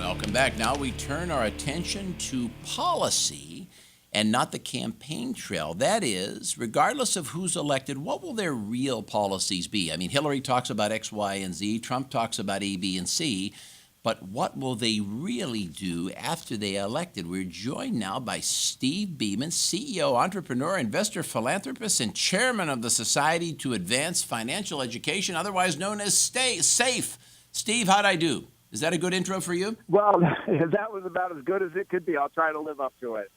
Welcome back. Now we turn our attention to policy and not the campaign trail. That is, regardless of who's elected, what will their real policies be? I mean, Hillary talks about X, Y, and Z. Trump talks about A, B, and C. But what will they really do after they are elected? We're joined now by Steve Beeman, CEO, entrepreneur, investor, philanthropist, and chairman of the Society to Advance Financial Education, otherwise known as SAFE. Steve, how'd I do? Is that a good intro for you? Well, that was about as good as it could be. I'll try to live up to it.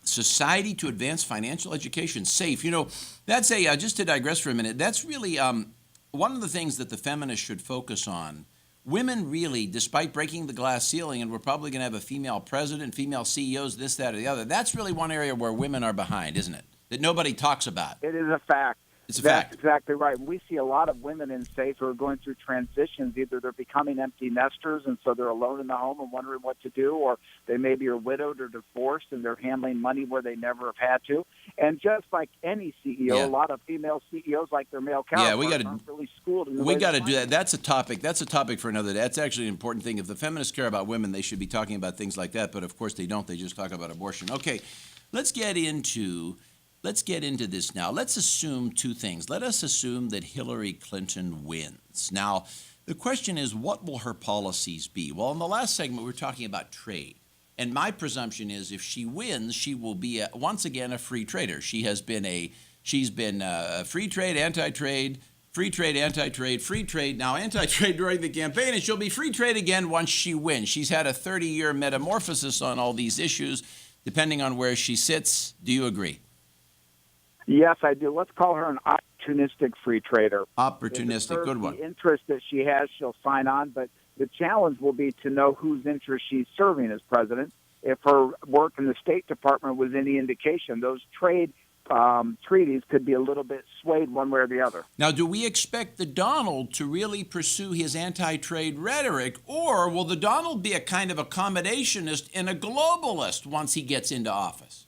Society to Advance Financial Education, SAFE. You know, that's a, just to digress for a minute, that's really one of the things that the feminists should focus on. Women really, despite breaking the glass ceiling, and we're probably going to have a female president, female CEOs, this, that, or the other, that's really one area where women are behind, isn't it? That nobody talks about. It is a fact. It's a That's fact. exactly right. We see a lot of women in states who are going through transitions. Either they're becoming empty nesters, and so they're alone in the home and wondering what to do, or they maybe are widowed or divorced, and they're handling money where they never have had to. And just like any CEO, a lot of female CEOs, like their male counterparts, aren't really schooled in the way we got to they do that. That's a topic. That's a topic for another day. That's actually an important thing. If the feminists care about women, they should be talking about things like that. But of course they don't. They just talk about abortion. Okay, let's get into this now. Let's assume two things. Let us assume that Hillary Clinton wins. Now, the question is, what will her policies be? Well, in the last segment, we were talking about trade. And my presumption is if she wins, she will be, once again, a free trader. She's been free trade, anti-trade, free trade, anti-trade, free trade, now anti-trade during the campaign, and she'll be free trade again once she wins. She's had a 30-year metamorphosis on all these issues, depending on where she sits. Do you agree? Yes, I do. Let's call her an opportunistic free trader. Opportunistic, good one. The interest that she has, she'll sign on, but the challenge will be to know whose interest she's serving as president. If her work in the State Department was any indication, those trade treaties could be a little bit swayed one way or the other. Now, do we expect the Donald to really pursue his anti-trade rhetoric, or will the Donald be a kind of accommodationist and a globalist once he gets into office?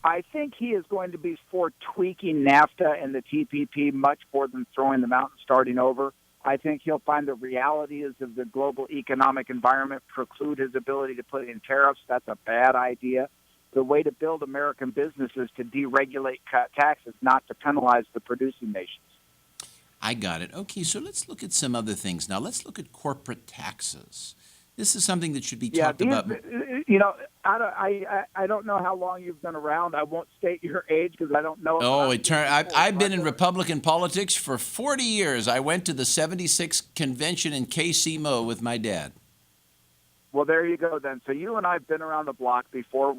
I think he is going to be for tweaking NAFTA and the TPP much more than throwing them out and starting over. I think he'll find the realities of the global economic environment preclude his ability to put in tariffs. That's a bad idea. The way to build American business is to deregulate, cut taxes, not to penalize the producing nations. I got it. Okay, so let's look at some other things now. Let's look at corporate taxes. This is something that should be talked about. You know, I don't know how long you've been around. I won't state your age because I don't know. Oh, I've been in Republican politics for 40 years. I went to the 76th convention in KC Mo with my dad. Well, there you go then. So you and I have been around the block before.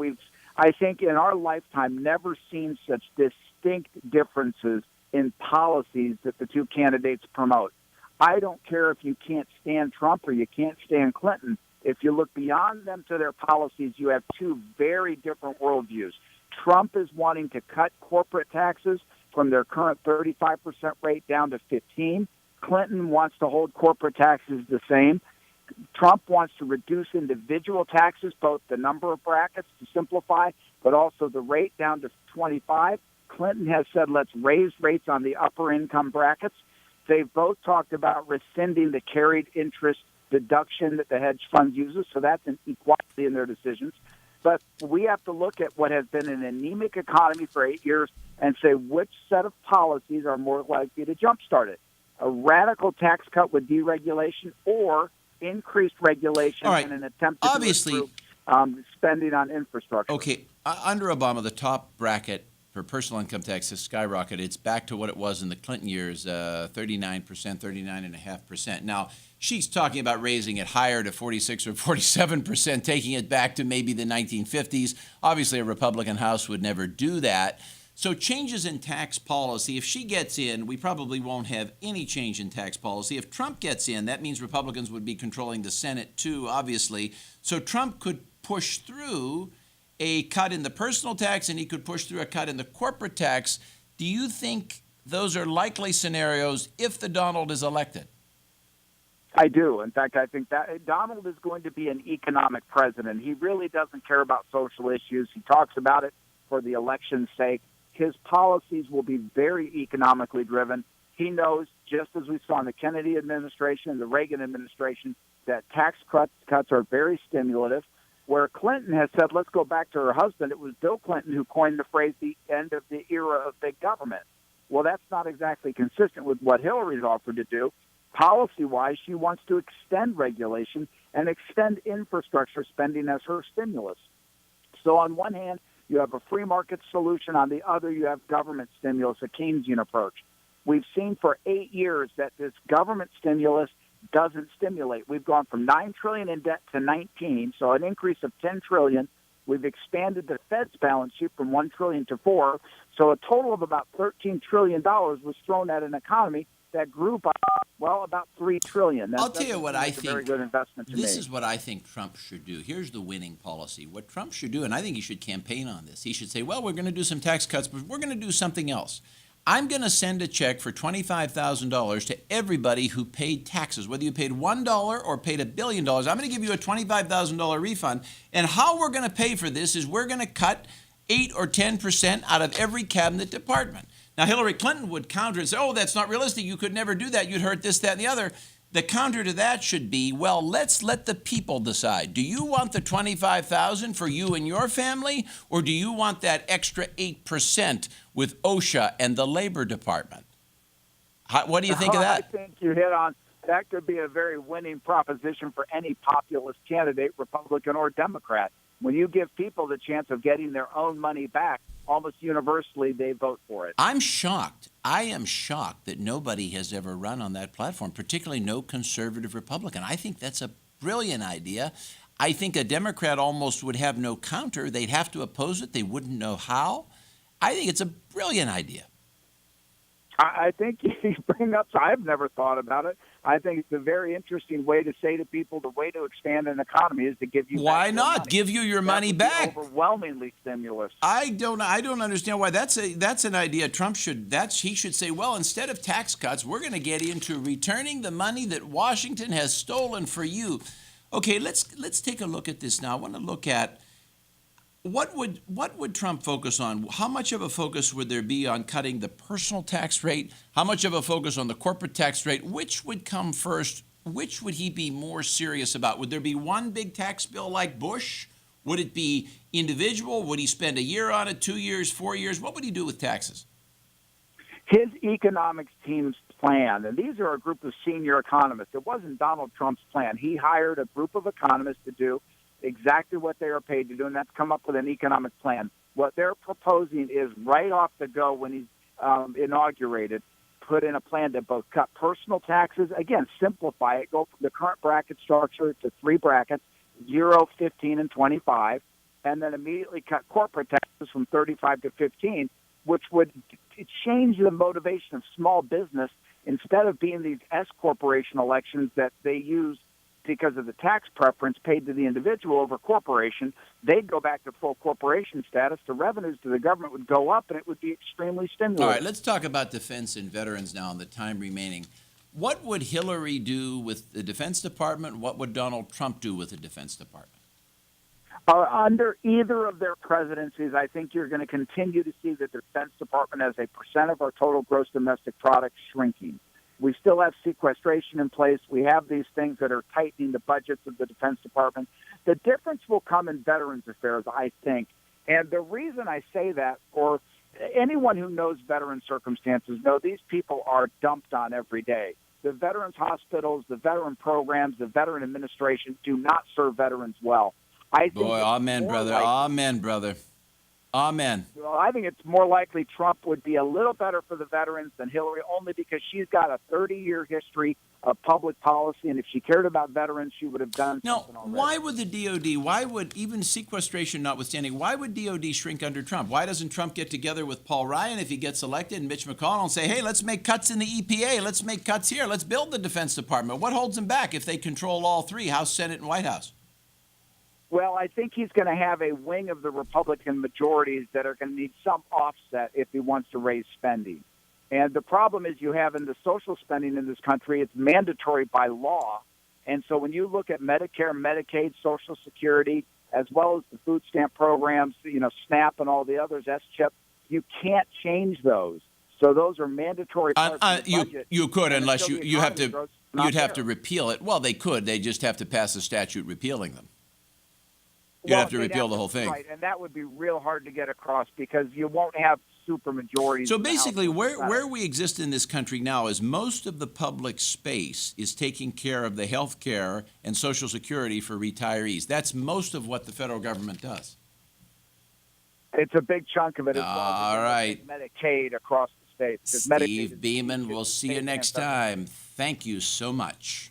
I think, in our lifetime, never seen such distinct differences in policies that the two candidates promote. I don't care if you can't stand Trump or you can't stand Clinton. If you look beyond them to their policies, you have two very different worldviews. Trump is wanting to cut corporate taxes from their current 35% rate down to 15%. Clinton wants to hold corporate taxes the same. Trump wants to reduce individual taxes, both the number of brackets to simplify, but also the rate down to 25%. Clinton has said, let's raise rates on the upper income brackets. They've both talked about rescinding the carried interest deduction that the hedge fund uses, so that's an equality in their decisions. But we have to look at what has been an anemic economy for 8 years and say which set of policies are more likely to jumpstart it. A radical tax cut with deregulation or increased regulation in an attempt to improve spending on infrastructure. Okay, under Obama, the top bracket for personal income tax has skyrocketed. It's back to what it was in the Clinton years, 39%, 39.5%. Now, she's talking about raising it higher to 46 or 47%, taking it back to maybe the 1950s. Obviously, a Republican House would never do that. So changes in tax policy, if she gets in, we probably won't have any change in tax policy. If Trump gets in, that means Republicans would be controlling the Senate too, obviously. So Trump could push through a cut in the personal tax, and he could push through a cut in the corporate tax. Do you think those are likely scenarios if the Donald is elected? I do. In fact, I think that Donald is going to be an economic president. He really doesn't care about social issues. He talks about it for the election's sake. His policies will be very economically driven. He knows, just as we saw in the Kennedy administration and the Reagan administration, that tax cuts are very stimulative. Where Clinton has said, let's go back to her husband, it was Bill Clinton who coined the phrase the end of the era of big government. Well, that's not exactly consistent with what Hillary's offered to do. Policy-wise, she wants to extend regulation and extend infrastructure spending as her stimulus. So on one hand, you have a free market solution. On the other, you have government stimulus, a Keynesian approach. We've seen for 8 years that this government stimulus doesn't stimulate. We've gone from $9 trillion in debt to 19, so an increase of $10 trillion. We've expanded the Fed's balance sheet from $1 trillion to $4 trillion, so a total of about $13 trillion was thrown at an economy that grew by, well, about $3 trillion. I'll tell you what I think. A very good investment to This me. is what I think Trump should do. Here's the winning policy. What Trump should do, and I think he should campaign on this. He should say, well, we're going to do some tax cuts, but we're going to do something else. I'm going to send a check for $25,000 to everybody who paid taxes, whether you paid $1 or paid $1 billion. I'm going to give you a $25,000 refund. And how we're going to pay for this is we're going to cut 8 or 10% out of every cabinet department. Now, Hillary Clinton would counter and say, oh, that's not realistic. You could never do that. You'd hurt this, that, and the other. The counter to that should be, well, let's let the people decide. Do you want the $25,000 for you and your family, or do you want that extra 8% with OSHA and the Labor Department? What do you think of that? I think you hit on that. Could be a very winning proposition for any populist candidate, Republican or Democrat. When you give people the chance of getting their own money back, almost universally they vote for it. I'm shocked. I am shocked that nobody has ever run on that platform, particularly no conservative Republican. I think that's a brilliant idea. I think a Democrat almost would have no counter. They'd have to oppose it. They wouldn't know how. I think it's a brilliant idea. I think you bring up, I've never thought about it. I think it's a very interesting way to say to people the way to expand an economy is to give you Why back not your money. give you your money That would be back? overwhelmingly stimulus. I don't understand why that's an idea Trump he should say, well, instead of tax cuts, we're going to get into returning the money that Washington has stolen for you. Okay, let's take a look at this now. I want to look at what would Trump focus on? How much of a focus would there be on cutting the personal tax rate? How much of a focus on the corporate tax rate? Which would come first? Which would he be more serious about? Would there be one big tax bill like Bush? Would it be individual? Would he spend a year on it, 2 years, 4 years? What would he do with taxes? His economics team's plan, and these are a group of senior economists. It wasn't Donald Trump's plan. He hired a group of economists to do exactly what they are paid to do, and that's come up with an economic plan. What they're proposing is right off the go when he's inaugurated, put in a plan to both cut personal taxes, again, simplify it, go from the current bracket structure to 3 brackets, 0, 15, and 25, and then immediately cut corporate taxes from 35 to 15, which would change the motivation of small business. Instead of being these S corporation elections that they use because of the tax preference paid to the individual over corporation, they'd go back to full corporation status. The revenues to the government would go up, and it would be extremely stimulating. All right, let's talk about defense and veterans now in the time remaining. What would Hillary do with the Defense Department? What would Donald Trump do with the Defense Department? Under either of their presidencies, I think you're going to continue to see the Defense Department as a percent of our total gross domestic product shrinking. We still have sequestration in place. We have these things that are tightening the budgets of the Defense Department. The difference will come in Veterans Affairs, I think. And the reason I say that, or anyone who knows veteran circumstances know these people are dumped on every day. The veterans hospitals, the veteran programs, the veteran administration do not serve veterans well. I think Boy, amen, brother. Amen, brother. Amen. Well, I think it's more likely Trump would be a little better for the veterans than Hillary, only because she's got a 30-year history of public policy, and if she cared about veterans, she would have done something already. Why would the DOD, why would, even sequestration notwithstanding, why would DOD shrink under Trump? Why doesn't Trump get together with Paul Ryan if he gets elected and Mitch McConnell and say, hey, let's make cuts in the EPA, let's make cuts here, let's build the Defense Department? What holds them back if they control all three, House, Senate, and White House? Well, I think he's going to have a wing of the Republican majorities that are going to need some offset if he wants to raise spending. And the problem is you have in the social spending in this country, it's mandatory by law. And so when you look at Medicare, Medicaid, Social Security, as well as the food stamp programs, SNAP and all the others, SCHIP, you can't change those. So those are mandatory parts of the budget. You could, and unless until the you have economy to, grows, it's not you'd have to there. repeal it. Well, they could. They just have to pass a statute repealing them. You'd Well, have to they'd repeal the whole thing. Right, and that would be real hard to get across because you won't have super majorities. So in the House basically, and the where Senate. we exist in this country now is most of the public space is taking care of the health care and Social Security for retirees. That's most of what the federal government does. It's a big chunk of it as well. All because right. Medicaid across the states. 'cause Medicaid Steve is Beeman, huge. we'll see you State next and federal. time. Thank you so much.